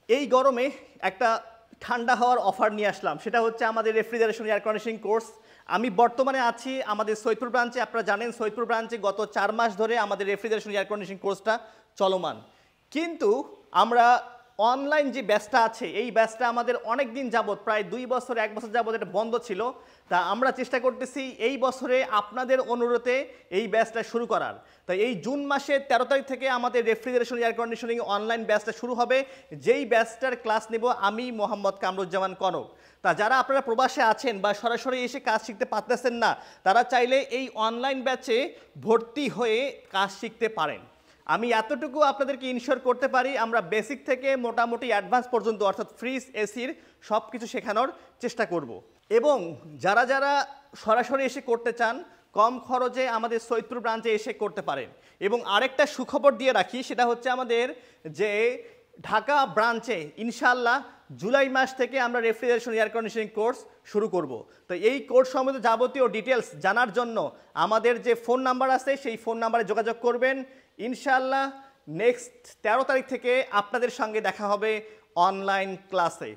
এই গরমে একটা ঠান্ডা হওয়ার অফার নিয়ে আসলাম, সেটা হচ্ছে আমাদের রেফ্রিজারেশন এয়ার কন্ডিশনিং কোর্স। আমি বর্তমানে আছি আমাদের সৈয়দপুর ব্রাঞ্চে। আপনারা জানেন সৈয়দপুর ব্রাঞ্চে গত 4 মাস ধরে আমাদের রেফ্রিজারেশন এয়ার কন্ডিশনিং কোর্সটা চলমান। কিন্তু আমরা অনলাইন যে ব্যাচটা আছে, এই ব্যাচটা আমাদের অনেক দিন যাবত, প্রায় 2 বছর 1 বছর যাবত এটা বন্ধ ছিল। তা আমরা চেষ্টা করতেছি এই বছরে আপনাদের অনুরোধে এই ব্যাচটা শুরু করার। তাই এই জুন মাসের 13 তারিখ থেকে আমাদের রেফ্রিজারেশন এয়ার কন্ডিশনিং অনলাইন ব্যাচটা শুরু হবে, যেই ব্যাচটার ক্লাস নেব আমি মোহাম্মদ কামরুজ্জামান কনক। তা যারা আপনারা প্রবাসে আছেন বা সরাসরি এসে কাজ শিখতে পারতেছেন না, তারা চাইলে এই অনলাইন ব্যাচে ভর্তি হয়ে কাজ শিখতে পারেন। আমি এতটুকু আপনাদেরকে ইনশিওর করতে পারি, আমরা বেসিক থেকে মোটামুটি অ্যাডভান্স পর্যন্ত অর্থাৎ ফ্রিজ এসির সব কিছু শেখানোর চেষ্টা করব। এবং যারা যারা সরাসরি এসে করতে চান, কম খরচে আমাদের সৈয়দপুর ব্রাঞ্চে এসে করতে পারেন। এবং আরেকটা সুখবর দিয়ে রাখি, সেটা হচ্ছে আমাদের যে ঢাকা ব্রাঞ্চে ইনশাআল্লাহ জুলাই মাস থেকে আমরা রেফ্রিজারেশন এয়ার কন্ডিশনিং কোর্স শুরু করব। তো এই কোর্স সম্বন্ধে যাবতীয় ডিটেলস জানার জন্য আমাদের যে ফোন নাম্বার আছে সেই ফোন নাম্বারে যোগাযোগ করবেন। ইনশাআল্লাহ নেক্সট 13 তারিখ থেকে আপনাদের সঙ্গে দেখা হবে অনলাইন ক্লাসে।